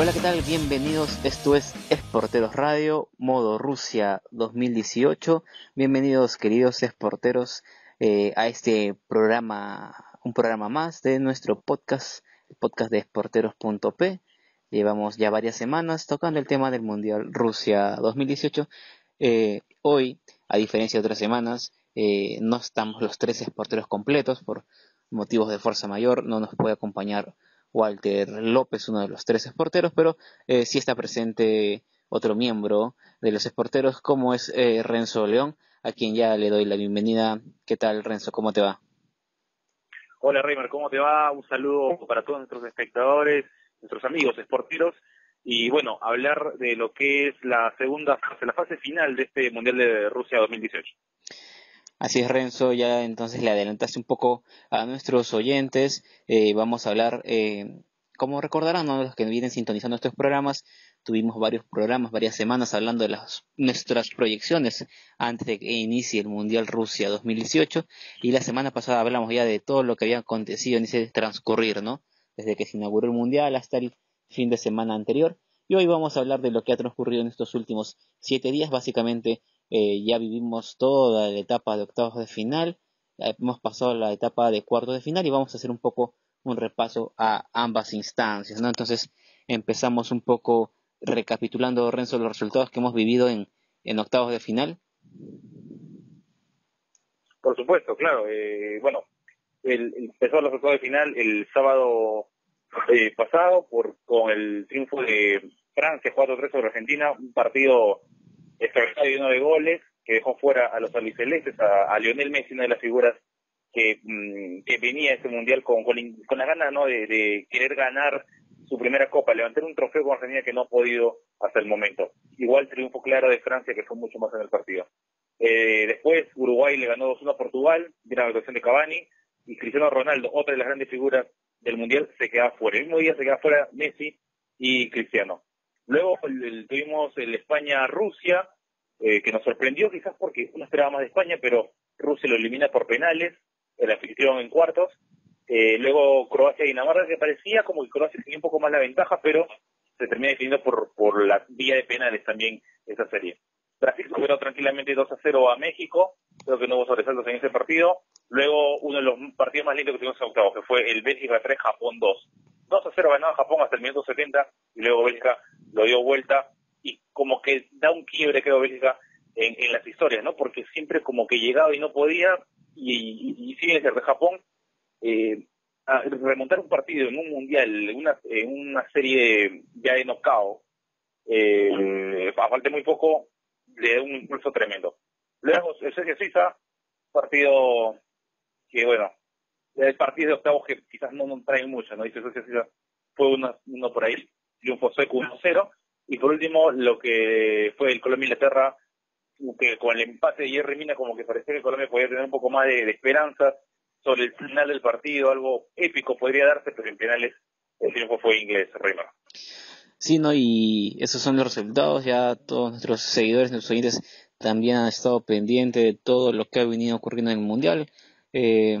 Hola, ¿qué tal? Bienvenidos. Esto es Esporteros Radio, modo Rusia 2018. Bienvenidos, queridos esporteros, a este programa, un programa más de nuestro podcast, el podcast de esporteros.p. Llevamos ya varias semanas tocando el tema del Mundial Rusia 2018. Hoy, a diferencia de otras semanas, no estamos los tres esporteros completos por motivos de fuerza mayor. No nos puede acompañar Walter López, uno de los tres esporteros, pero sí está presente otro miembro de los esporteros, como es Renzo León, a quien ya le doy la bienvenida. ¿Qué tal, Renzo? ¿Cómo te va? Hola, Reimer, ¿cómo te va? Un saludo para todos nuestros espectadores, nuestros amigos esporteros, y bueno, hablar de lo que es la segunda fase, la fase final de este Mundial de Rusia 2018. Así es, Renzo, ya entonces le adelantaste un poco a nuestros oyentes. Vamos a hablar, como recordarán, ¿no? Los que vienen sintonizando estos programas, tuvimos varios programas, varias semanas hablando de nuestras proyecciones antes de que inicie el Mundial Rusia 2018, y la semana pasada hablamos ya de todo lo que había acontecido en ese transcurrir, ¿no? Desde que se inauguró el Mundial hasta el fin de semana anterior. Y hoy vamos a hablar de lo que ha transcurrido en estos últimos 7 días, básicamente. Ya vivimos toda la etapa de octavos de final, hemos pasado la etapa de cuartos de final y vamos a hacer un poco un repaso a ambas instancias, ¿no? Entonces empezamos un poco recapitulando, Renzo, los resultados que hemos vivido en octavos de final. Por supuesto, claro. Bueno, empezó los octavos de final el sábado pasado con el triunfo de Francia 4-3 sobre Argentina, un partido extraordinario lleno de goles que dejó fuera a los albicelestes, a Lionel Messi, una de las figuras que venía a este mundial con la gana, ¿no?, de querer ganar su primera copa, levantar un trofeo con Argentina que no ha podido hasta el momento. Igual triunfo claro de Francia, que fue mucho más en el partido. Después Uruguay le ganó 2-1 a Portugal, de la anotación de Cavani, y Cristiano Ronaldo, otra de las grandes figuras del mundial, se queda fuera. El mismo día se queda fuera Messi y Cristiano. Luego tuvimos el España-Rusia, que nos sorprendió quizás porque uno esperaba más de España, pero Rusia lo elimina por penales, la afición en cuartos. Luego Croacia-Dinamarca, que parecía como que Croacia tenía un poco más la ventaja, pero se termina definiendo por la vía de penales también esa serie. Brasil superó tranquilamente 2-0 a México, creo que no hubo sobresaltos en ese partido. Luego uno de los partidos más lindos que tuvimos en octavos, que fue el Bélgica 3, Japón 2. 2-0 ganaba Japón hasta el minuto 70, y luego Bélgica lo dio vuelta, y como que da un quiebre, creo, Bélgica en las historias, ¿no? Porque siempre como que llegaba y no podía, y sigue desde Japón, a remontar un partido en un mundial, en una serie ya de knockout, a falta muy poco, le da un impulso tremendo. Luego, el Suecia-Suiza, partido que, bueno, el partido de octavos que quizás no traen mucho, ¿no? Dice Suecia-Suiza, fue uno por ahí, triunfo sueco 1-0. Y por último, lo que fue el Colombia-Inglaterra, que con el empate de Jerry Mina, como que parecía que Colombia podía tener un poco más de esperanzas sobre el final del partido, algo épico podría darse, pero en penales el triunfo fue inglés, Reymar. Sí, ¿no? Y esos son los resultados. Ya todos nuestros seguidores, nuestros oyentes también han estado pendientes de todo lo que ha venido ocurriendo en el Mundial. Eh,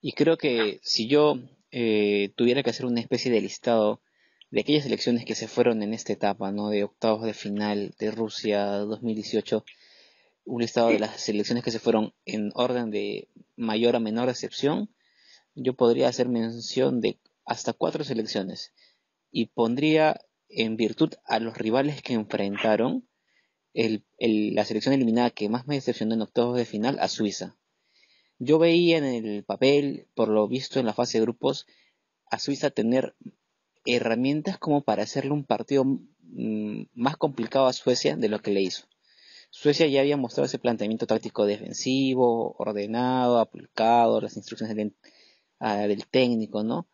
y creo que si yo tuviera que hacer una especie de listado de aquellas selecciones que se fueron en esta etapa, ¿no? De octavos de final de Rusia 2018, un listado de las selecciones que se fueron en orden de mayor a menor excepción, yo podría hacer mención de hasta 4 selecciones y pondría en virtud a los rivales que enfrentaron la selección eliminada que más me decepcionó en octavos de final, a Suiza. Yo veía en el papel, por lo visto en la fase de grupos, a Suiza tener herramientas como para hacerle un partido más complicado a Suecia de lo que le hizo. Suecia ya había mostrado ese planteamiento táctico defensivo, ordenado, aplicado, las instrucciones del técnico, ¿no?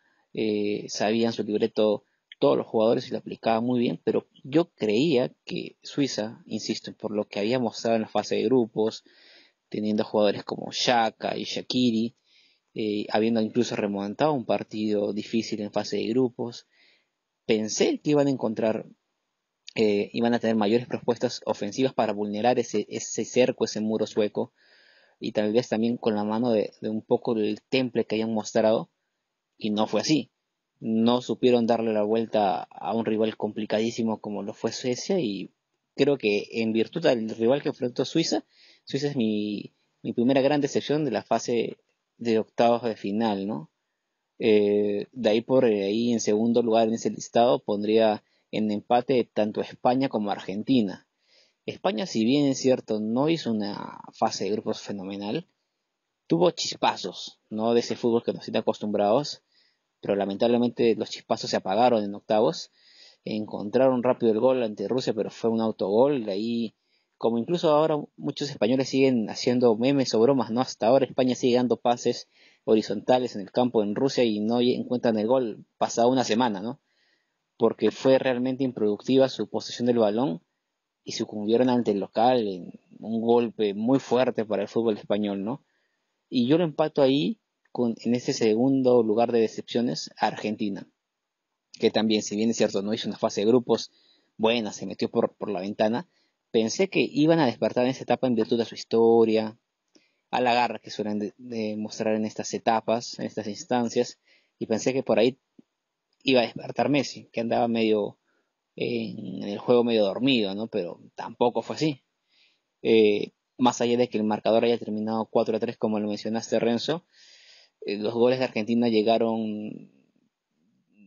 Sabían su libreto todos los jugadores y lo aplicaban muy bien, pero yo creía que Suiza, insisto, por lo que había mostrado en la fase de grupos, teniendo jugadores como Xhaka y Shaqiri, habiendo incluso remontado un partido difícil en fase de grupos, pensé que iban a tener mayores propuestas ofensivas para vulnerar ese cerco, ese muro sueco, y tal vez también con la mano de un poco del temple que hayan mostrado, y no fue así. no supieron darle la vuelta a un rival complicadísimo como lo fue Suecia y creo que en virtud del rival que enfrentó Suiza, Suiza es mi primera gran decepción de la fase de octavos de final, ¿no? De ahí por ahí en segundo lugar en ese listado pondría en empate tanto España como Argentina. España, si bien es cierto, no hizo una fase de grupos fenomenal, tuvo chispazos, ¿no? De ese fútbol que nos tiene acostumbrados, pero lamentablemente los chispazos se apagaron en octavos. Encontraron rápido el gol ante Rusia, pero fue un autogol. De ahí, como incluso ahora muchos españoles siguen haciendo memes o bromas, ¿no? Hasta ahora España sigue dando pases horizontales en el campo en Rusia y no encuentran el gol pasada una semana, ¿no? Porque fue realmente improductiva su posesión del balón y sucumbieron ante el local en un golpe muy fuerte para el fútbol español, ¿no? Y yo lo empato ahí en ese segundo lugar de decepciones a Argentina, que también, si bien es cierto, no hizo una fase de grupos buena, se metió por la ventana, pensé que iban a despertar en esa etapa en virtud de su historia, a la garra que suelen mostrar en estas etapas, en estas instancias, y pensé que por ahí iba a despertar Messi, que andaba medio en el juego medio dormido, ¿no? Pero tampoco fue así. Más allá de que el marcador haya terminado 4-3 como lo mencionaste, Renzo, los goles de Argentina llegaron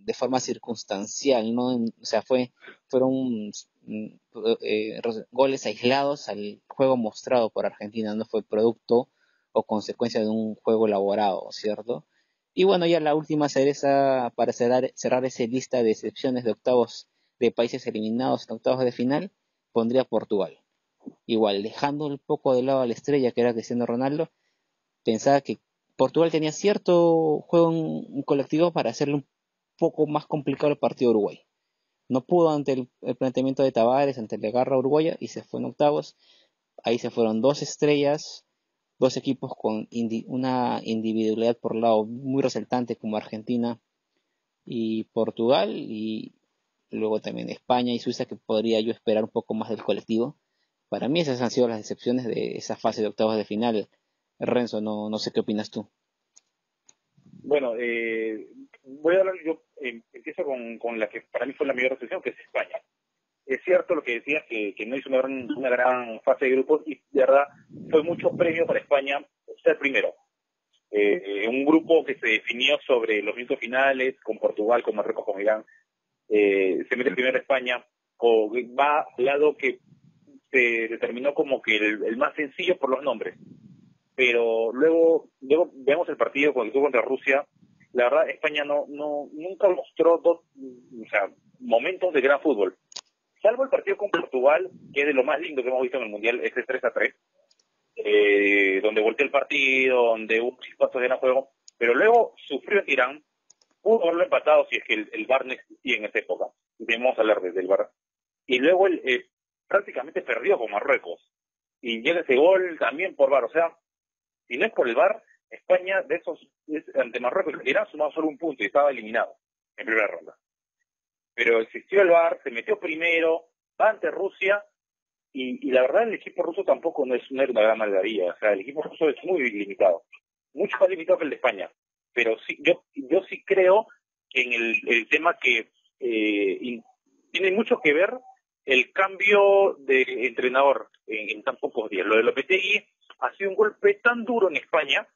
de forma circunstancial, ¿no? O sea, fueron goles aislados al juego mostrado por Argentina, no fue producto o consecuencia de un juego elaborado, ¿cierto? Y bueno, ya la última cereza para cerrar esa lista de excepciones de octavos de países eliminados en octavos de final, pondría Portugal. Igual, dejando un poco de lado a la estrella que era Cristiano Ronaldo, pensaba que Portugal tenía cierto juego en colectivo para hacerle un poco más complicado el partido a Uruguay. No pudo ante el planteamiento de Tavares, ante la garra uruguaya y se fue en octavos. Ahí se fueron dos estrellas, dos equipos con una individualidad por lado muy resaltante como Argentina y Portugal y luego también España y Suiza que podría yo esperar un poco más del colectivo. Para mí esas han sido las excepciones de esa fase de octavos de final. Renzo, no sé qué opinas tú. Bueno, voy a hablar, yo empiezo con la que para mí fue la mayor decepción, que es España. Es cierto lo que decías, que no hizo una gran fase de grupos y de verdad fue mucho premio para España ser primero. Un grupo que se definió sobre los minutos finales, con Portugal, con Marruecos, con Irán, se mete primero España, o va al lado que se determinó como que el más sencillo por los nombres. Pero luego vemos el partido cuando estuvo contra Rusia. La verdad, España nunca mostró o sea, momentos de gran fútbol. Salvo el partido con Portugal, que es de lo más lindo que hemos visto en el Mundial, ese 3-3, donde volteó el partido, donde hubo chispazos de gran juego, pero luego sufrió en Irán, pudo haberlo empatado si es que el VAR no existía en esa época, debemos hablar desde el VAR, y luego él prácticamente perdió con Marruecos, y llega ese gol también por VAR, o sea, si no es por el VAR, España ante Marruecos y Irán sumaba solo un punto y estaba eliminado en primera ronda. Pero existió el VAR, se metió primero, va ante Rusia, y la verdad el equipo ruso tampoco no es una gran maravilla, o sea, el equipo ruso es muy limitado, mucho más limitado que el de España, pero sí, yo sí creo que en el tema que tiene mucho que ver el cambio de entrenador en tan pocos días. Lo de Lopetegui ha sido un golpe tan duro en España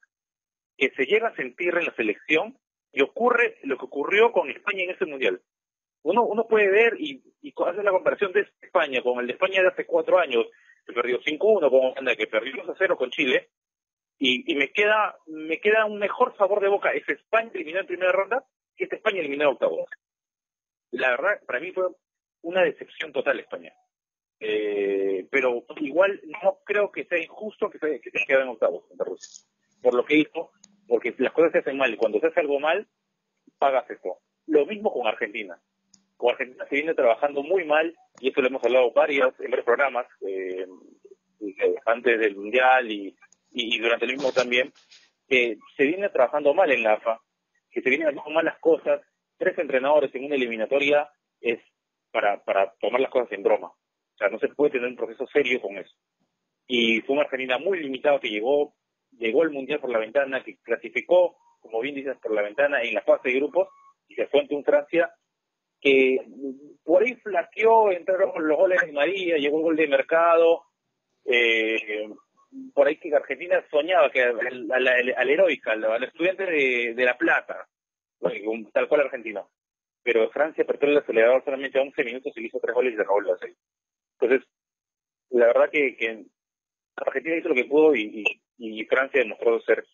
que se llega a sentir en la selección y ocurre lo que ocurrió con España en ese mundial. Uno puede ver y hacer la comparación de España con el de España de hace 4 años, que perdió 5-1 con Holanda, que perdió 2-0 con Chile, y me queda un mejor sabor de boca ese España eliminado en primera ronda que este España eliminado en octavos. La verdad, para mí fue una decepción total España. Pero igual no creo que sea injusto que se quede en octavos contra Rusia. Por lo que hizo, porque las cosas se hacen mal y cuando se hace algo mal, pagas esto. Lo mismo con Argentina. Con Argentina se viene trabajando muy mal, y eso lo hemos hablado en varios programas, antes del Mundial y durante el mismo también, que se viene trabajando mal en la AFA, que se vienen haciendo mal las cosas. 3 entrenadores en una eliminatoria es para tomar las cosas en broma. O sea, no se puede tener un proceso serio con eso. Y fue una Argentina muy limitada que llegó el Mundial por la ventana, que clasificó, como bien dices, por la ventana en la fase de grupos, y se fue ante un Francia que por ahí flaqueó, entraron los goles de María, llegó el gol de Mercado, por ahí que Argentina soñaba que al Heroica, al estudiante de La Plata, tal cual argentino, pero Francia apretó el acelerador solamente a 11 minutos y hizo 3 goles y se acabó el 6. Entonces, la verdad que Argentina hizo lo que pudo y Francia demostró ser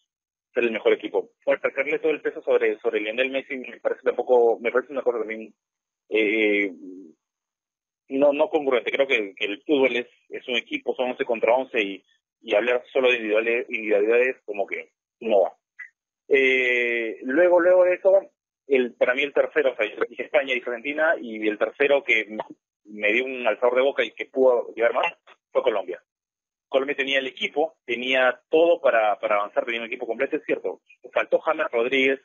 el mejor equipo. Por sacarle todo el peso sobre Lionel Messi me parece una cosa también no congruente. Creo que el fútbol es un equipo, son 11 contra 11 y hablar solo de individualidades como que no va. Luego de eso, para mí el tercero, o sea, dije España y Argentina, y el tercero que me dio un alzador de boca y que pudo llegar más fue Colombia. Colombia tenía el equipo, tenía todo para avanzar, tenía un equipo completo, es cierto. Faltó James Rodríguez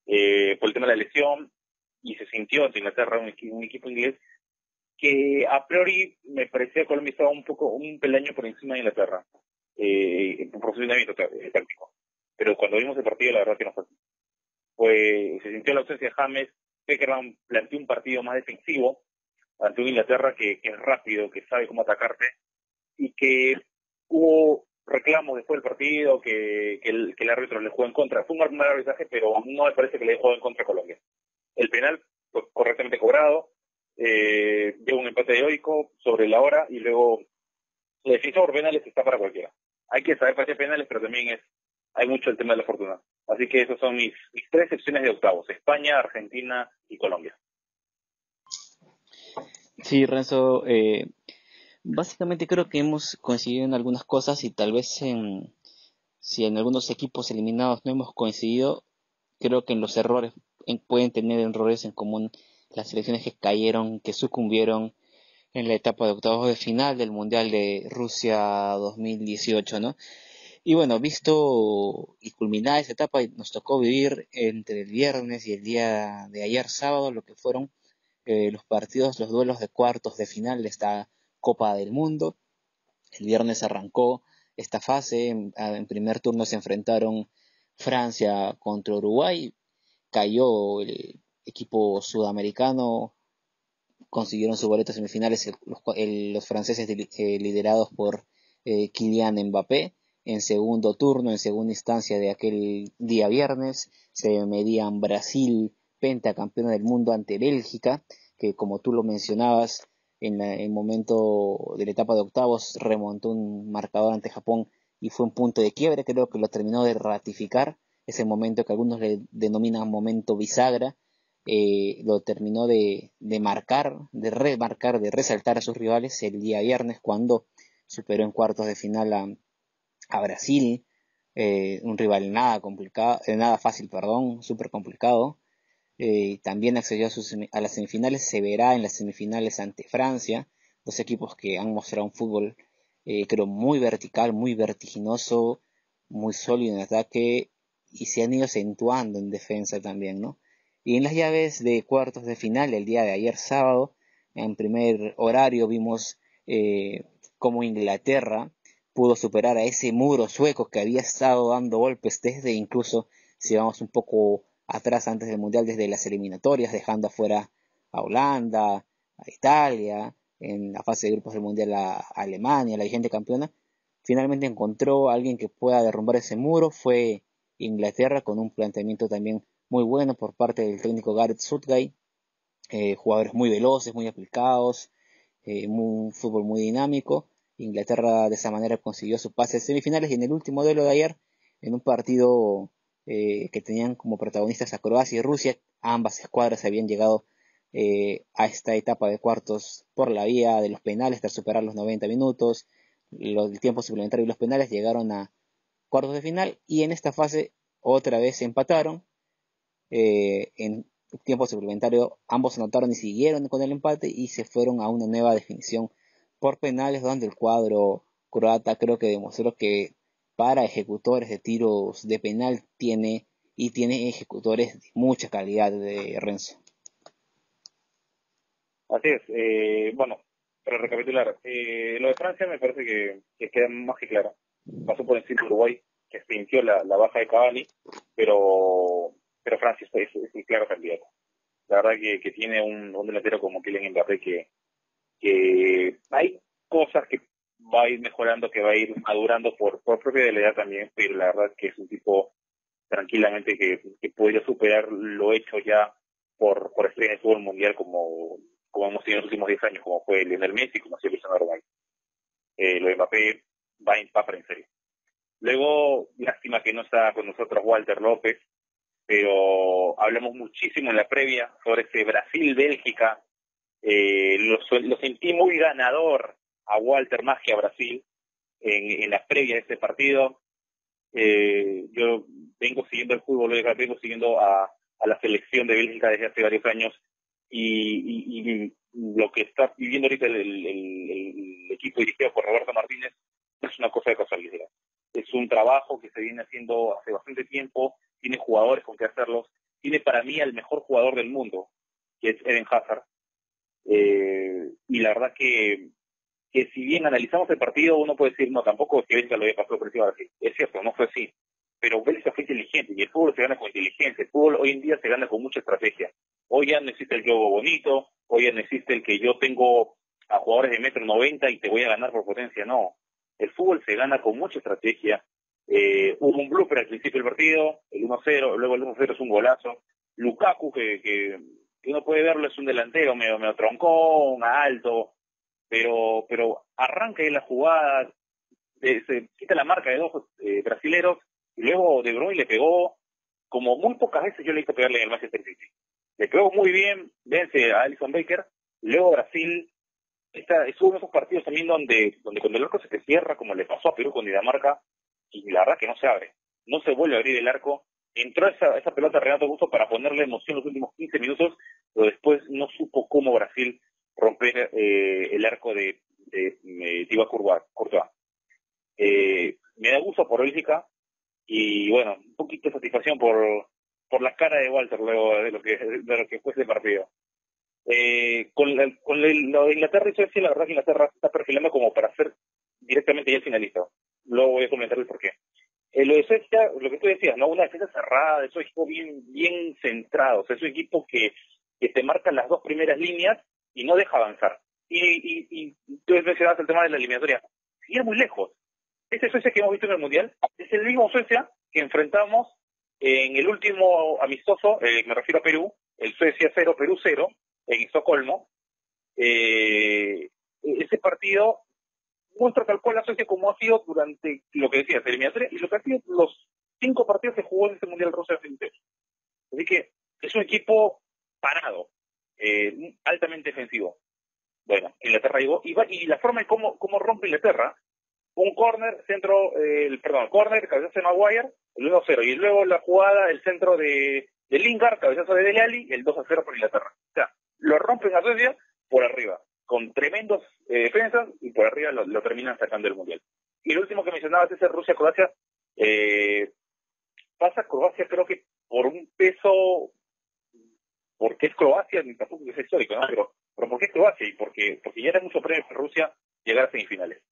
por el tema de la lesión y se sintió ante Inglaterra un equipo inglés que a priori me parecía que Colombia estaba un peldaño por encima de Inglaterra por funcionamiento táctico. Pero cuando vimos el partido, la verdad que no fue así. Se sintió la ausencia de James. Peckerman planteó un partido más defensivo ante una Inglaterra que es rápido, que sabe cómo atacarte, y que hubo reclamos después del partido que el árbitro le jugó en contra. Fue un mal arbitraje, pero no me parece que le haya jugado en contra a Colombia. El penal fue correctamente cobrado, dio un empate heroico sobre la hora, y luego la definición por penales está para cualquiera. Hay que saber patear penales, pero también hay mucho el tema de la fortuna. Así que esas son mis 3 secciones de octavos: España, Argentina y Colombia. Sí, Renzo, básicamente creo que hemos coincidido en algunas cosas y tal vez si en algunos equipos eliminados no hemos coincidido, creo que en los errores pueden tener errores en común las selecciones que cayeron, que sucumbieron en la etapa de octavos de final del Mundial de Rusia 2018, ¿no? Y bueno, visto y culminada esa etapa, nos tocó vivir entre el viernes y el día de ayer sábado lo que fueron los partidos, los duelos de cuartos de final de esta Copa del Mundo. El viernes arrancó esta fase, en primer turno se enfrentaron Francia contra Uruguay, cayó el equipo sudamericano, consiguieron su boleto a semifinales los franceses liderados por Kylian Mbappé. En segundo turno, en segunda instancia de aquel día viernes, se medían Brasil, pentacampeona del mundo, ante Bélgica, que como tú lo mencionabas, en el momento de la etapa de octavos remontó un marcador ante Japón y fue un punto de quiebre. Creo que lo terminó de ratificar, ese momento que algunos le denominan momento bisagra. Lo terminó de marcar, de remarcar, de resaltar a sus rivales el día viernes cuando superó en cuartos de final a Brasil, un rival nada complicado, nada fácil, perdón, súper complicado. También accedió a las semifinales, se verá en las semifinales ante Francia, dos equipos que han mostrado un fútbol, creo, muy vertical, muy vertiginoso, muy sólido en ataque y se han ido acentuando en defensa también, ¿no? Y en las llaves de cuartos de final, el día de ayer sábado, en primer horario vimos cómo Inglaterra pudo superar a ese muro sueco que había estado dando golpes desde, incluso si vamos un poco atrás antes del Mundial, desde las eliminatorias, dejando afuera a Holanda, a Italia, en la fase de grupos del Mundial a Alemania, la vigente campeona. Finalmente encontró a alguien que pueda derrumbar ese muro, fue Inglaterra, con un planteamiento también muy bueno por parte del técnico Gareth Southgate, jugadores muy veloces, muy aplicados, un fútbol muy dinámico. Inglaterra de esa manera consiguió su pase a semifinales y en el último duelo de ayer, en un partido que tenían como protagonistas a Croacia y Rusia, ambas escuadras habían llegado a esta etapa de cuartos por la vía de los penales tras superar los 90 minutos, el tiempo suplementario y los penales, llegaron a cuartos de final y en esta fase otra vez empataron. En tiempo suplementario ambos anotaron y siguieron con el empate y se fueron a una nueva definición por penales, donde el cuadro croata creo que demostró que para ejecutores de tiros de penal tiene ejecutores de mucha calidad, de Renzo. Así es. Bueno, para recapitular, lo de Francia me parece que queda más que claro. Pasó por encima de Uruguay, que sintió la baja de Cavani, pero Francia es el claro candidato. La verdad que tiene un delantero como Kylian Mbappé que hay cosas que va a ir mejorando, que va a ir madurando por propia de la edad también, pero la verdad que es un tipo tranquilamente que podría superar lo hecho ya por estrellas de fútbol mundial como hemos tenido en los últimos 10 años, como fue Lionel Messi, como ha sido Cristiano Ronaldo. Lo de Mbappé va para en serio. Luego, lástima que no está con nosotros Walter López, pero hablamos muchísimo en la previa sobre ese Brasil-Bélgica. Lo sentí muy ganador a Walter más que a Brasil en la previa de este partido. Yo vengo siguiendo el fútbol, vengo siguiendo a la selección de Bélgica desde hace varios años y lo que está viviendo ahorita el equipo dirigido por Roberto Martínez no es una cosa de casualidad. Es un trabajo que se viene haciendo hace bastante tiempo, tiene jugadores con que hacerlos, tiene para mí al mejor jugador del mundo, que es Eden Hazard, y la verdad que si bien analizamos el partido, uno puede decir, no, tampoco que Bélgica lo había pasado por encima de Brasil. Es cierto, no fue así. Pero Bélgica fue inteligente y el fútbol se gana con inteligencia. El fútbol hoy en día se gana con mucha estrategia. Hoy ya no existe el juego bonito, hoy ya no existe el que yo tengo a jugadores de 1,90 m y te voy a ganar por potencia. No. El fútbol se gana con mucha estrategia. Hubo un blooper al principio del partido, el 1-0, luego el 1-0 es un golazo. Lukaku, que uno puede verlo, es un delantero medio troncón, alto, pero arranca ahí la jugada, se quita la marca de dos brasileros, y luego De Bruyne le pegó, como muy pocas veces yo le hice pegarle en el Manchester City. Le pegó muy bien, vence a Alisson Becker, y luego Brasil, es uno de esos partidos también donde cuando el arco se te cierra, como le pasó a Perú con Dinamarca, y la verdad que no se abre, no se vuelve a abrir el arco. Entró esa pelota Renato Augusto para ponerle emoción los últimos 15 minutos, pero después no supo cómo Brasil romper el arco de Thibaut Courtois. Me da gusto por Bélgica y bueno, un poquito de satisfacción por la cara de Walter luego de lo que fue ese partido. Lo de Inglaterra y Suecia, la verdad que Inglaterra está perfilando como para ser directamente ya el finalista. Luego voy a comentar el porqué. Lo de Suecia, lo que tú decías, ¿no? Una defensa cerrada, es un equipo bien centrado, o sea, es un equipo que te marca las dos primeras líneas y no deja avanzar. Y tú mencionabas el tema de la eliminatoria. Sigue muy lejos. Ese Suecia que hemos visto en el Mundial es el mismo Suecia que enfrentamos en el último amistoso, me refiero a Perú, el Suecia 0, Perú 0, en Estocolmo. Ese partido muestra tal cual la Suecia como ha sido durante lo que decías, eliminatoria, y lo que ha sido los 5 partidos que jugó en ese Mundial Rusia 2023. Así que es un equipo parado, altamente defensivo. Bueno, Inglaterra llegó, y la forma de cómo rompe Inglaterra, un córner, córner, cabezazo de Maguire, el 1-0, y luego la jugada, el centro de Lingard, cabezazo de Dele Alli, el 2-0 por Inglaterra. O sea, lo rompen a Suecia por arriba, con tremendos defensas, y por arriba lo terminan sacando del Mundial. Y el último que mencionabas es el Rusia-Croacia. Pasa Croacia, creo que por un peso, porque es Croacia, ni tampoco es histórico, ¿no? Pero ¿por qué es Croacia? Y porque ya era mucho premio para Rusia llegar a semifinales.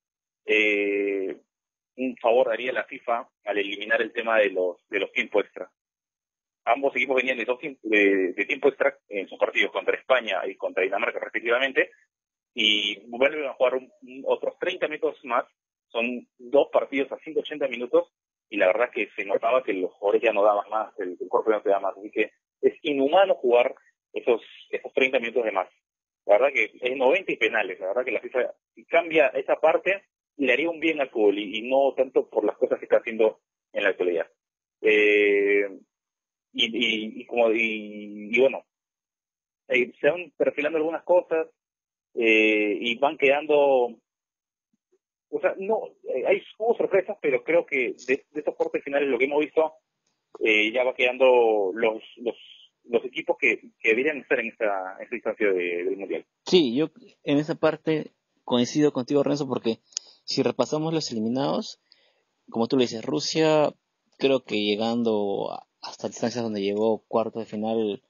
Un favor daría la FIFA al eliminar el tema de los tiempos extra. Ambos equipos venían de tiempo extra en sus partidos contra España y contra Dinamarca respectivamente, y vuelven a jugar otros 30 minutos más. Son 2 partidos a 180 minutos, y la verdad que se notaba que los jugadores ya no daban más, el cuerpo ya no te da más, así que es inhumano jugar esos 30 minutos de más. La verdad que es 90 y penales. La verdad que la FIFA cambia esa parte y le haría un bien al fútbol, y no tanto por las cosas que está haciendo en la actualidad. Bueno, se van perfilando algunas cosas, y van quedando, o sea, no, hubo sorpresas, pero creo que de estos cortes finales lo que hemos visto, ya va quedando los equipos que deberían estar en esta instancia del Mundial. Sí, yo en esa parte coincido contigo, Renzo, porque si repasamos los eliminados, como tú lo dices, Rusia, creo que llegando hasta distancias donde llegó cuarto de final,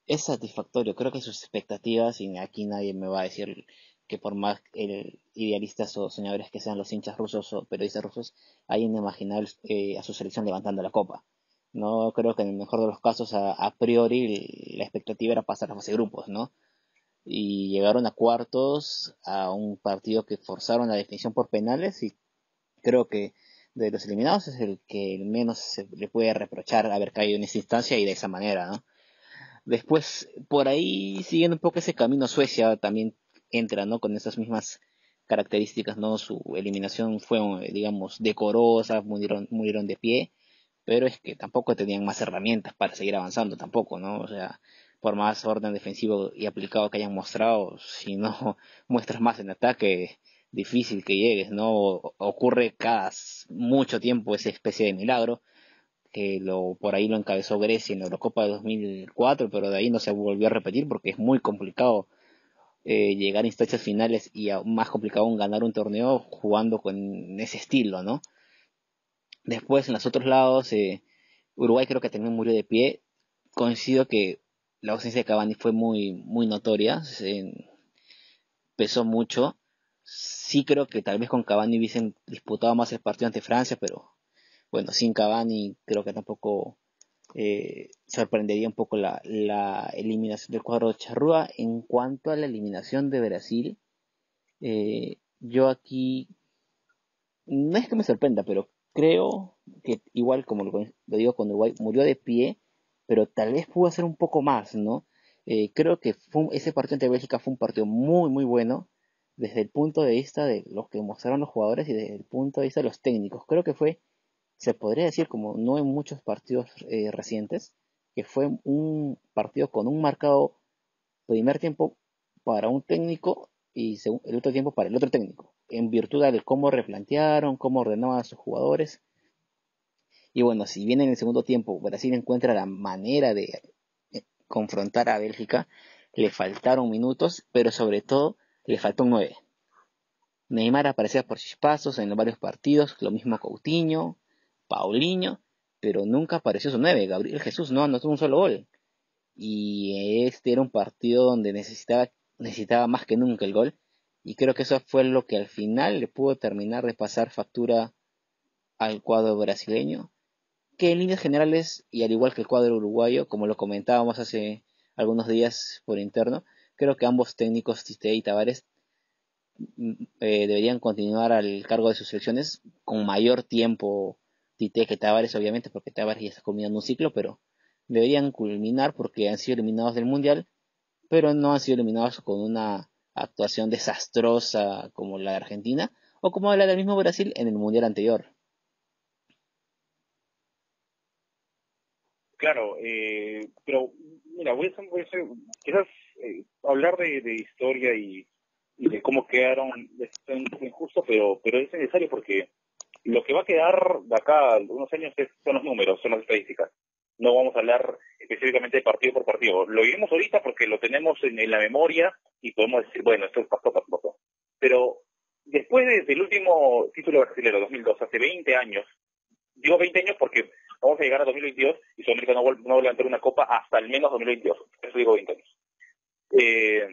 es satisfactorio. Creo que sus expectativas, y aquí nadie me va a decir que por más idealistas o soñadores que sean los hinchas rusos o periodistas rusos, hayan imaginado a su selección levantando la copa. No creo que en el mejor de los casos a priori la expectativa era pasar a fase de grupos, ¿no? Y llegaron a cuartos a un partido que forzaron la definición por penales y creo que de los eliminados es el que menos se le puede reprochar haber caído en esa instancia y de esa manera, ¿no? Después, por ahí, siguiendo un poco ese camino, Suecia también entra, ¿no? Con esas mismas características, ¿no? Su eliminación fue, digamos, decorosa, murieron de pie, pero es que tampoco tenían más herramientas para seguir avanzando, tampoco, ¿no? O sea, por más orden defensivo y aplicado que hayan mostrado, si no muestras más en ataque, difícil que llegues, ¿no? Ocurre cada mucho tiempo esa especie de milagro que por ahí lo encabezó Grecia en la Eurocopa de 2004, pero de ahí no se volvió a repetir porque es muy complicado llegar a instancias finales y aún más complicado aún ganar un torneo jugando con ese estilo, ¿no? Después en los otros lados, Uruguay creo que también murió de pie. Coincido que la ausencia de Cavani fue muy notoria, pesó mucho. Sí creo que tal vez con Cavani hubiesen disputado más el partido ante Francia, pero bueno, sin Cavani creo que tampoco sorprendería un poco la eliminación del cuadro de Charrúa. En cuanto a la eliminación de Brasil, yo aquí no es que me sorprenda, pero creo que igual como lo digo con Uruguay, murió de pie, pero tal vez pudo hacer un poco más, ¿no? Creo que ese partido ante Bélgica fue un partido muy bueno desde el punto de vista de los que mostraron los jugadores y desde el punto de vista de los técnicos. Creo que fue, se podría decir, como no en muchos partidos recientes, que fue un partido con un marcado primer tiempo para un técnico y el otro tiempo para el otro técnico, en virtud de cómo replantearon, cómo ordenaban a sus jugadores. Y bueno, si bien en el segundo tiempo Brasil encuentra la manera de confrontar a Bélgica, le faltaron minutos, pero sobre todo le faltó un 9. Neymar aparecía por chispazos en varios partidos, lo mismo Coutinho, Paulinho, pero nunca apareció su 9. Gabriel Jesús no anotó un solo gol. Y este era un partido donde necesitaba más que nunca el gol. Y creo que eso fue lo que al final le pudo terminar de pasar factura al cuadro brasileño, que en líneas generales, y al igual que el cuadro uruguayo, como lo comentábamos hace algunos días por interno, creo que ambos técnicos, Tite y Tavares, deberían continuar al cargo de sus selecciones con mayor tiempo Tite que Tavares, obviamente, porque Tavares ya está culminando un ciclo, pero deberían culminar porque han sido eliminados del Mundial, pero no han sido eliminados con una actuación desastrosa como la de Argentina o como la del mismo Brasil en el Mundial anterior. Claro, pero mira, quizás hablar de historia y de cómo quedaron es injusto, pero es necesario porque lo que va a quedar de acá a unos años son los números, son las estadísticas. No vamos a hablar específicamente de partido por partido. Lo vivimos ahorita porque lo tenemos en la memoria y podemos decir, bueno, esto pasó. Pero después del último título brasileño, 2002, hace 20 años, digo 20 años porque vamos a llegar a 2022 y Sudamérica no vuelve a levantar una copa hasta al menos 2022. Eso digo 20 años. Eh,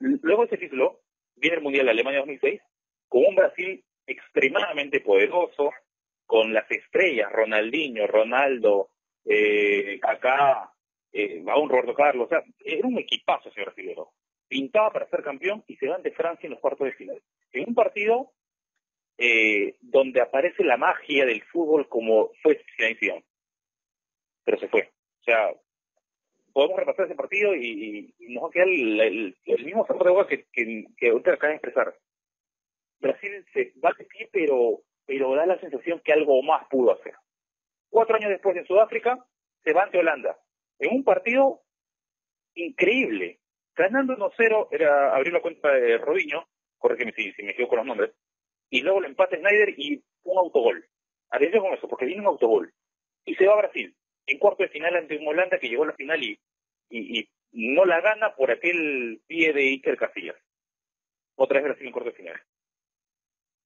Luego de ese título, viene el Mundial de Alemania 2006, con un Brasil extremadamente poderoso, con las estrellas, Ronaldinho, Ronaldo, Kaká, aún Roberto Carlos, o sea, era un equipazo ese brasileño. Pintaba para ser campeón y se va ante Francia en los cuartos de final. En un partido donde aparece la magia del fútbol como fue Zinedine Zidane, pero se fue. O sea, podemos repasar ese partido y nos va a quedar el mismo sabor de boca que ahorita acaba de expresar. Brasil se va de pie, pero da la sensación que algo más pudo hacer. 4 años después en Sudáfrica, se va ante Holanda. En un partido increíble. Ganando 1-0, era abrir la cuenta de Robinho, corrígeme si me equivoco con los nombres, y luego lo empata Snyder y un autogol. Atención con eso, porque viene un autogol. Y se va a Brasil, en cuarto de final ante un Holanda que llegó a la final y no la gana por aquel pie de Iker Casillas. Otra vez Brasil en cuarto de final.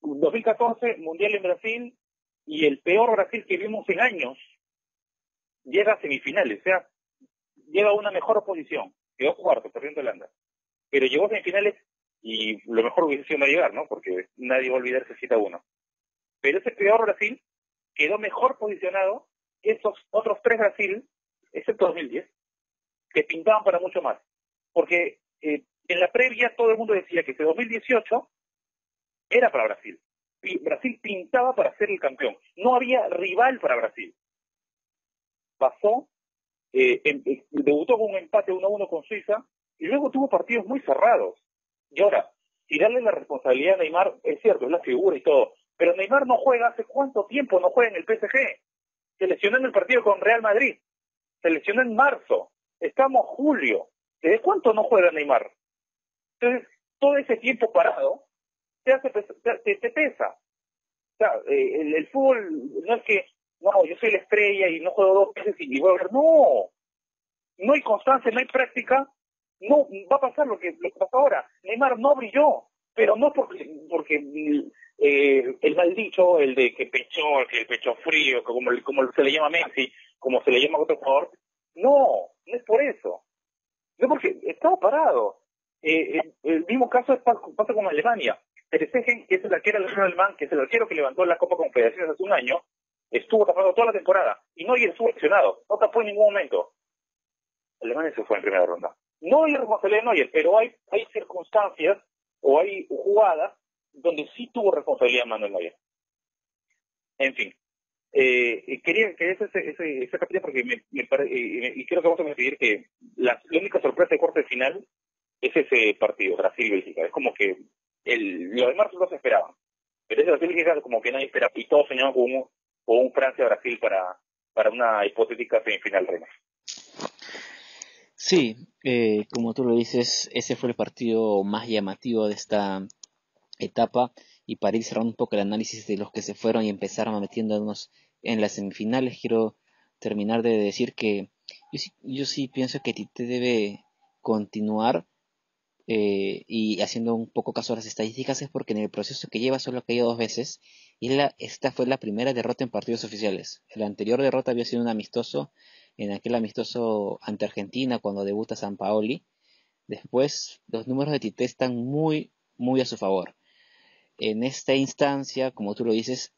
2014, Mundial en Brasil, y el peor Brasil que vimos en años llega a semifinales, o sea, llega a una mejor posición. Quedó cuarto, perdiendo Holanda. Pero llegó a semifinales y lo mejor hubiese sido no llegar, ¿no? Porque nadie va a olvidarse 7-1. Pero ese peor Brasil quedó mejor posicionado esos otros 3 Brasil, excepto 2010, que pintaban para mucho más. Porque en la previa todo el mundo decía que ese 2018 era para Brasil. Y Brasil pintaba para ser el campeón. No había rival para Brasil. Pasó, debutó con un empate 1-1 con Suiza y luego tuvo partidos muy cerrados. Y ahora, si darle la responsabilidad a Neymar, es cierto, es la figura y todo, pero Neymar no juega, ¿hace cuánto tiempo no juega en el PSG? Se lesionó en el partido con Real Madrid, se lesionó en marzo, estamos julio. ¿Desde cuánto no juega Neymar? Entonces, todo ese tiempo parado te pesa. O sea, el fútbol no es que, no, yo soy la estrella y no juego 2 meses y voy a ver. No, no hay constancia, no hay práctica. No va a pasar lo que pasó ahora. Neymar no brilló, pero no porque el mal dicho, el de que el pecho frío, como se le llama a Messi, como se le llama a otro jugador. No, no es por eso. No, porque estaba parado. El mismo caso pasa con Alemania. Ter Stegen, que es el arquero alemán, que es el arquero que levantó la Copa Confederaciones hace un año, estuvo tapando toda la temporada. Y Neuer estuvo lesionado. No tapó en ningún momento. Alemania se fue en primera ronda. No hay responsabilidad de Neuer, pero hay circunstancias o hay jugadas donde sí tuvo responsabilidad Manuel Neuer. En fin. Quería hacer ese capítulo porque y creo que vamos a pedir que la única sorpresa de corte final es ese partido, Brasil-Bélgica. Es como que los demás no se esperaban. Pero ese Brasil-Bélgica como que nadie esperaba. Y todos soñaban con un Francia-Brasil para una hipotética semifinal reina. Sí, como tú lo dices, ese fue el partido más llamativo de esta etapa. Y para ir cerrando un poco el análisis de los que se fueron y empezaron metiéndonos en las semifinales, quiero terminar de decir que yo sí pienso que Tite debe continuar, y haciendo un poco caso a las estadísticas, es porque en el proceso que lleva solo ha caído 2 veces y esta fue la primera derrota en partidos oficiales. La anterior derrota había sido un amistoso, en aquel amistoso ante Argentina cuando debuta Sampaoli. Después los números de Tite están muy, muy a su favor. En esta instancia, como tú lo dices,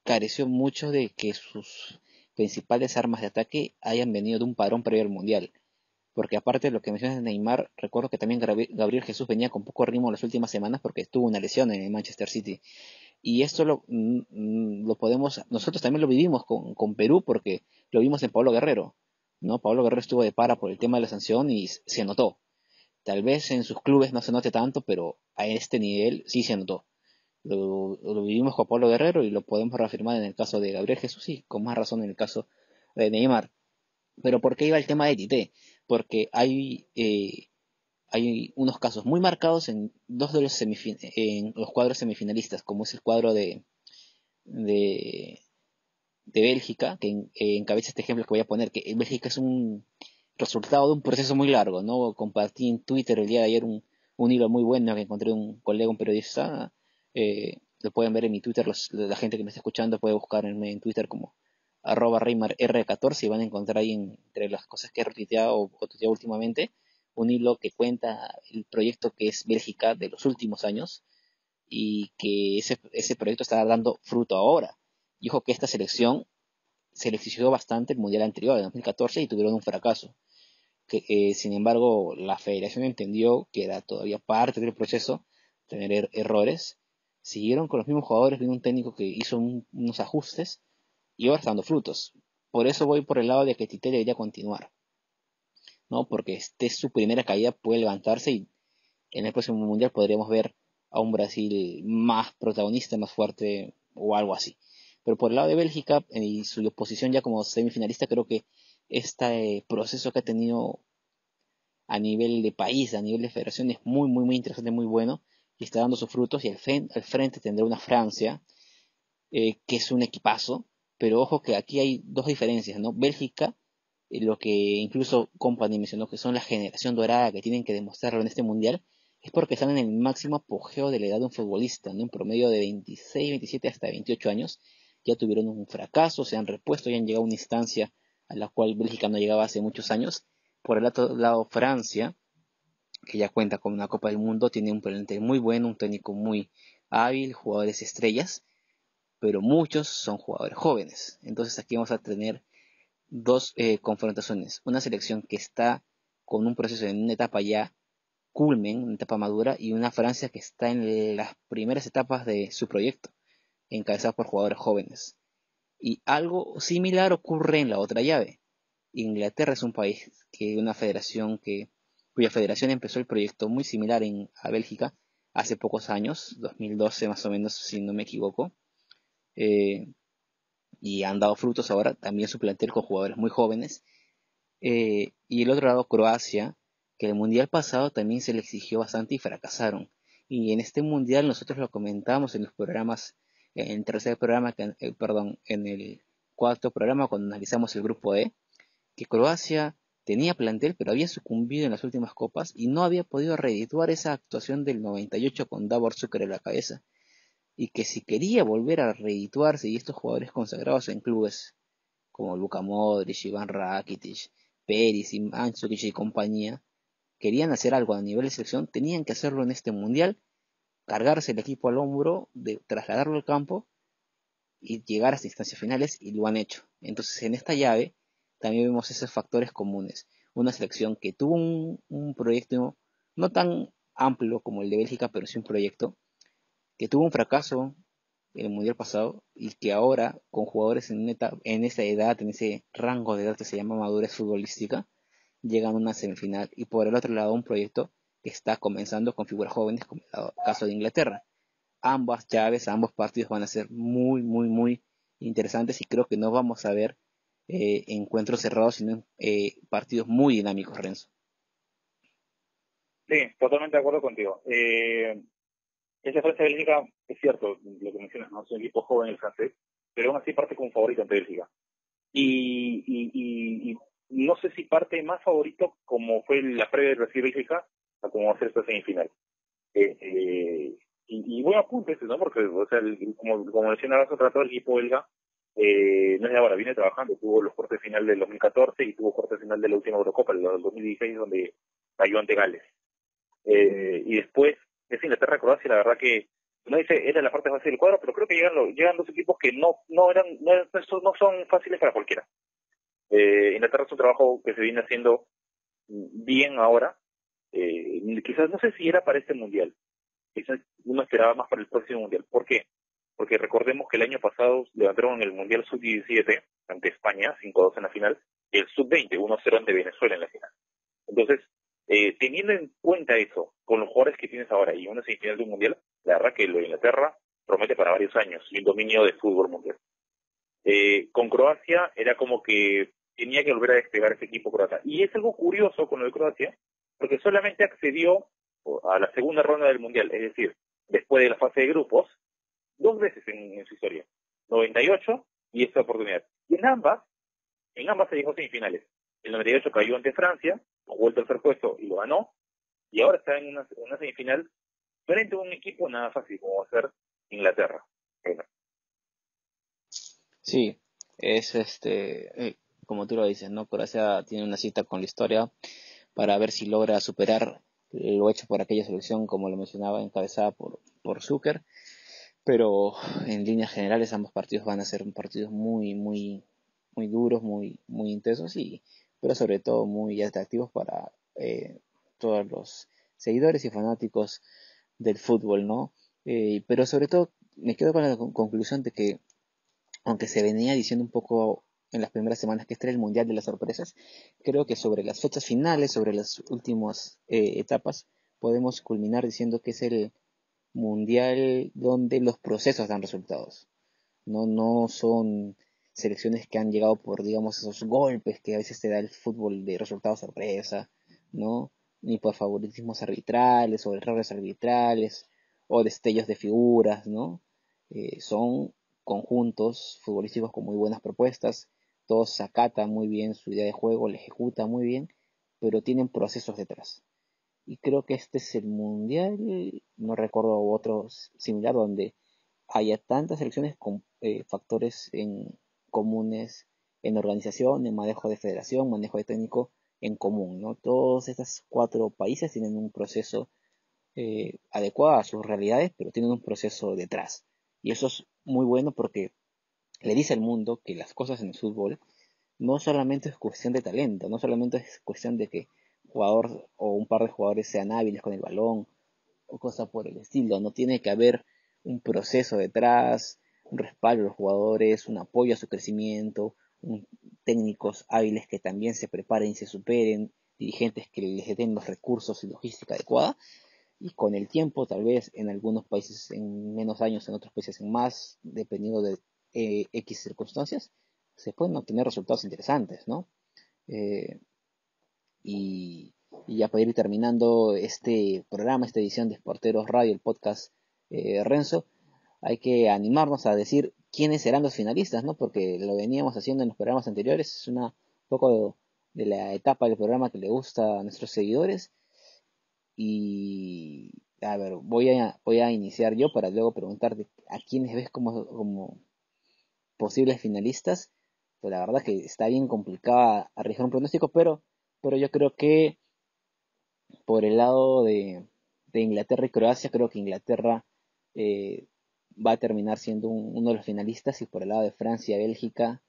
careció mucho de que sus principales armas de ataque hayan venido de un parón previo al Mundial. Porque aparte de lo que mencionas de Neymar, recuerdo que también Gabriel Jesús venía con poco ritmo las últimas semanas porque tuvo una lesión en el Manchester City. Y esto lo podemos, nosotros también lo vivimos con Perú porque lo vimos en Pablo Guerrero, ¿no? Pablo Guerrero estuvo de para por el tema de la sanción y se notó. Tal vez en sus clubes no se note tanto, pero a este nivel sí se notó. Lo vivimos con Pablo Guerrero y lo podemos reafirmar en el caso de Gabriel Jesús y con más razón en el caso de Neymar. Pero ¿por qué iba el tema de Tite? Porque hay unos casos muy marcados en dos de en los cuadros semifinalistas, como es el cuadro de, de Bélgica, que encabeza este ejemplo que voy a poner, que Bélgica es un resultado de un proceso muy largo, ¿no? Compartí en Twitter el día de ayer un hilo muy bueno que encontré de un colega, un periodista. Lo pueden ver en mi Twitter, la gente que me está escuchando puede buscarme en Twitter como @ReymarR14 y van a encontrar ahí entre las cosas que he retuiteado o tuiteado últimamente un hilo que cuenta el proyecto que es Bélgica de los últimos años y que ese proyecto está dando fruto ahora. Y ojo que esta selección se les exigió bastante el mundial anterior, en 2014, y tuvieron un fracaso. Sin embargo, la federación entendió que era todavía parte del proceso tener errores. Siguieron con los mismos jugadores, vino un técnico que hizo unos ajustes y ahora está dando frutos. Por eso voy por el lado de que Tite debería continuar, ¿no? Porque este es su primera caída, puede levantarse y en el próximo mundial podríamos ver a un Brasil más protagonista, más fuerte o algo así. Pero por el lado de Bélgica y su posición ya como semifinalista, creo que este proceso que ha tenido a nivel de país, a nivel de federación, es muy, muy, muy interesante, muy bueno y está dando sus frutos. Y al frente tendrá una Francia, que es un equipazo, pero ojo que aquí hay dos diferencias, ¿no? Bélgica, lo que incluso Company mencionó que son la generación dorada que tienen que demostrarlo en este mundial, es porque están en el máximo apogeo de la edad de un futbolista, ¿no? En promedio de 26, 27 hasta 28 años, ya tuvieron un fracaso, se han repuesto y han llegado a una instancia a la cual Bélgica no llegaba hace muchos años. Por el otro lado, Francia, que ya cuenta con una Copa del Mundo, tiene un plantel muy bueno, un técnico muy hábil, jugadores estrellas, pero muchos son jugadores jóvenes. Entonces aquí vamos a tener dos confrontaciones. Una selección que está con un proceso en una etapa ya culmen, una etapa madura, y una Francia que está en las primeras etapas de su proyecto, encabezada por jugadores jóvenes. Y algo similar ocurre en la otra llave. Inglaterra es un país una federación cuya federación empezó el proyecto muy similar a Bélgica hace pocos años, 2012 más o menos, si no me equivoco, eh, y han dado frutos ahora, también su plantel con jugadores muy jóvenes. Y el otro lado, Croacia, que el mundial pasado también se le exigió bastante y fracasaron. Y en este mundial nosotros lo comentamos en los programas, en el tercer programa, perdón, en el cuarto programa cuando analizamos el grupo E, que Croacia tenía plantel pero había sucumbido en las últimas copas y no había podido redituar esa actuación del 98 con Davor Zucker en la cabeza. Y que si quería volver a redituarse y estos jugadores consagrados en clubes como Luka Modric, Iván Rakitic, Perisic, Mandzukic y compañía, querían hacer algo a nivel de selección, tenían que hacerlo en este mundial, cargarse el equipo al hombro, trasladarlo al campo y llegar a las instancias finales, y lo han hecho. Entonces, en esta llave también vemos esos factores comunes. Una selección que tuvo un proyecto no tan amplio como el de Bélgica, pero sí un proyecto que tuvo un fracaso en el mundial pasado y que ahora, con jugadores en esa edad, en ese rango de edad que se llama madurez futbolística, llegan a una semifinal. Y por el otro lado, un proyecto que está comenzando con figuras jóvenes, como el caso de Inglaterra. Ambas llaves, ambos partidos van a ser muy, muy, muy interesantes y creo que no vamos a ver encuentros cerrados, sino partidos muy dinámicos, Renzo. Sí, totalmente de acuerdo contigo. Esa Francia-Bélgica, es cierto, lo que mencionas, no es un equipo joven el francés, pero aún así parte como favorito ante Bélgica. Y no sé si parte más favorito como fue la previa de Brasil-Bélgica a como va a ser esta semifinal. Y buen apunte ese, ¿no? Porque, o sea, como mencionabas, se trató el equipo belga, no es de ahora, viene trabajando, tuvo los cuartos de final del 2014 y tuvo cuartos de final de la última Eurocopa, el 2016, donde cayó ante Gales. Y después, es Inglaterra-Croacia, la verdad que no dice, era la parte fácil del cuadro, pero creo que llegan dos equipos que no son fáciles para cualquiera. Inglaterra es un trabajo que se viene haciendo bien ahora, quizás no sé si era para este mundial, quizás uno esperaba más para el próximo mundial. ¿Por qué? Porque recordemos que el año pasado levantaron el mundial sub-17 ante España, 5-2 en la final, y el sub-20, 1-0 ante Venezuela en la final. Entonces, teniendo en cuenta eso, con los jugadores que tienes ahora y una semifinal de un mundial, la verdad que lo de Inglaterra promete para varios años y un dominio de fútbol mundial. Con Croacia era como que tenía que volver a despegar ese equipo croata. Y es algo curioso con lo de Croacia, porque solamente accedió a la segunda ronda del mundial, es decir, después de la fase de grupos, dos veces en su historia, 98 y esta oportunidad. Y en ambas se llegó a semifinales. El 98 cayó ante Francia, jugó el tercer puesto y lo ganó, y ahora está en una semifinal frente a un equipo nada fácil como va a ser Inglaterra. Bueno, Sí, es como tú lo dices, ¿no? Croacia tiene una cita con la historia para ver si logra superar lo hecho por aquella selección, como lo mencionaba, encabezada por Zucker. Pero en líneas generales ambos partidos van a ser partidos muy, muy, muy duros, muy, muy intensos pero sobre todo muy atractivos para todos los seguidores y fanáticos del fútbol, ¿no? Pero sobre todo me quedo con la conclusión de que, aunque se venía diciendo un poco en las primeras semanas que este era el Mundial de las Sorpresas, creo que sobre las fechas finales, sobre las últimas etapas, podemos culminar diciendo que es el Mundial donde los procesos dan resultados. No son selecciones que han llegado por, digamos, esos golpes que a veces te da el fútbol de resultados sorpresa, ¿no? Ni por favoritismos arbitrales o errores arbitrales o destellos de figuras, ¿no? Son conjuntos futbolísticos con muy buenas propuestas, todos acatan muy bien su idea de juego, la ejecutan muy bien, pero tienen procesos detrás. Y creo que este es el mundial, no recuerdo otro similar donde haya tantas selecciones con factores comunes en organización, en manejo de federación, manejo de técnico en común, ¿no? Todos estos cuatro países tienen un proceso adecuado a sus realidades, pero tienen un proceso detrás. Y eso es muy bueno porque le dice al mundo que las cosas en el fútbol no solamente es cuestión de talento, no solamente es cuestión de que jugador o un par de jugadores sean hábiles con el balón o cosas por el estilo, no tiene que haber un proceso detrás, un respaldo a los jugadores, un apoyo a su crecimiento, técnicos hábiles que también se preparen y se superen, dirigentes que les den los recursos y logística adecuada, y con el tiempo, tal vez en algunos países en menos años, en otros países en más, dependiendo de X circunstancias, se pueden obtener resultados interesantes, ¿no? Eh, y, y ya para ir terminando este programa, esta edición de Sporteros Radio, el podcast Renzo, hay que animarnos a decir quiénes serán los finalistas, ¿no? Porque lo veníamos haciendo en los programas anteriores, es una poco de la etapa del programa que le gusta a nuestros seguidores. Y a ver, voy a iniciar yo para luego preguntarte a quiénes ves como posibles finalistas. Pues la verdad que está bien complicada arriesgar un pronóstico, pero yo creo que por el lado de Inglaterra y Croacia, creo que Inglaterra eh, va a terminar siendo uno de los finalistas, y por el lado de Francia y Bélgica,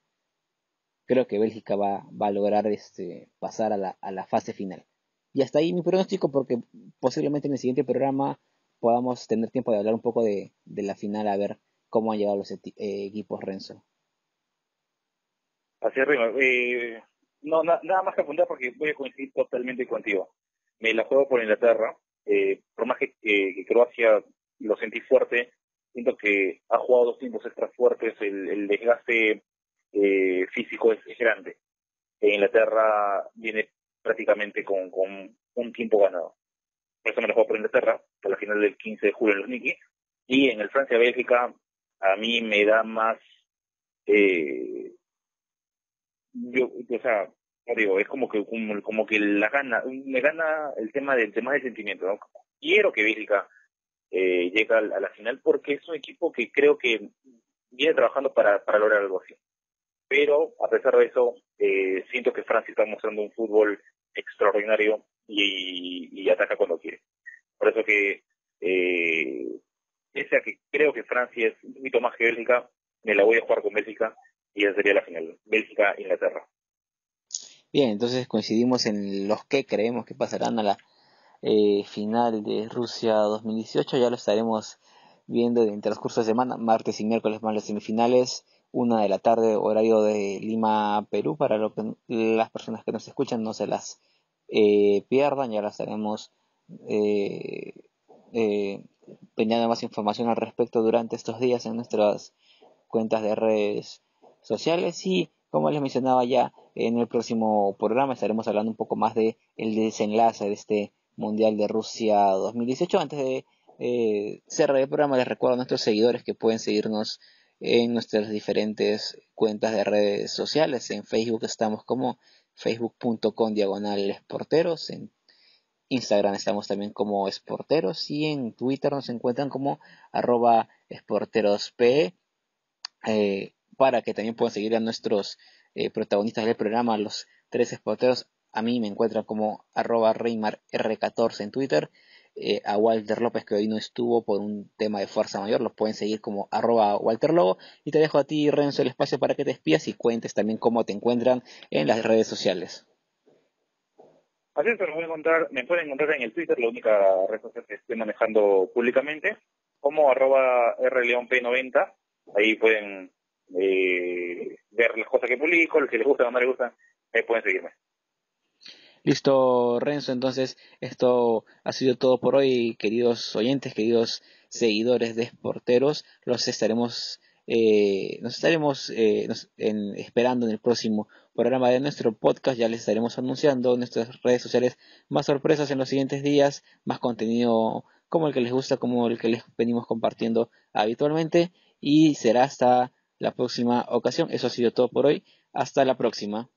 creo que Bélgica va a lograr pasar a la fase final. Y hasta ahí mi pronóstico, porque posiblemente en el siguiente programa podamos tener tiempo de hablar un poco de la final, a ver cómo han llegado los equipos Renzo. Así es, Rino. No, nada más que apuntar porque voy a coincidir totalmente contigo. Me la juego por Inglaterra. Por más que Croacia lo sentí fuerte, siento que ha jugado 2 tiempos extra fuertes, el desgaste físico es grande. Inglaterra viene prácticamente con un tiempo ganado. Por eso me la juego por Inglaterra, por la final del 15 de julio en los Niki. Y en el Francia-Bélgica, a mí me da más... o sea, como digo, es como que me gana el tema del sentimiento, ¿no? Quiero que Bélgica llegue a la final porque es un equipo que creo que viene trabajando para lograr algo así. Pero a pesar de eso, siento que Francia está mostrando un fútbol extraordinario y ataca cuando quiere. Por eso que, pese a que creo que Francia es un poquito más que Bélgica, me la voy a jugar con Bélgica y esa sería la final, Bélgica-Inglaterra. Bien, entonces coincidimos en los que creemos que pasarán a la final de Rusia 2018. Ya lo estaremos viendo en el transcurso de semana, martes y miércoles más las semifinales, 1 de la tarde, horario de Lima, Perú, para las personas que nos escuchan no se las pierdan. Ya las estaremos eh, eh, teniendo más información al respecto durante estos días en nuestras cuentas de redes sociales, y como les mencionaba, ya en el próximo programa estaremos hablando un poco más de el desenlace de este Mundial de Rusia 2018. Antes de cerrar el programa, les recuerdo a nuestros seguidores que pueden seguirnos en nuestras diferentes cuentas de redes sociales. En Facebook estamos como facebook.com/esporteros, en Instagram estamos también como esporteros, y en Twitter nos encuentran como @esporterospe, para que también puedan seguir a nuestros protagonistas del programa, los tres esporteros. A mí me encuentran como @ReymarR14 en Twitter. A Walter López, que hoy no estuvo por un tema de fuerza mayor, los pueden seguir como @WalterLobo. Y te dejo a ti, Renzo, el espacio para que te despidas y cuentes también cómo te encuentran en las redes sociales. Así es, me pueden encontrar en el Twitter, la única red social que estoy manejando públicamente, como @RLeonP90. Ahí pueden ver las cosas que publico, los que les gusta o no les gusta, ahí pueden seguirme. Listo, Renzo, entonces esto ha sido todo por hoy, queridos oyentes, queridos seguidores de Sporteros. Nos estaremos esperando en el próximo programa de nuestro podcast. Ya les estaremos anunciando en nuestras redes sociales más sorpresas en los siguientes días, más contenido como el que les gusta, como el que les venimos compartiendo habitualmente, y será hasta la próxima ocasión. Eso ha sido todo por hoy. Hasta la próxima.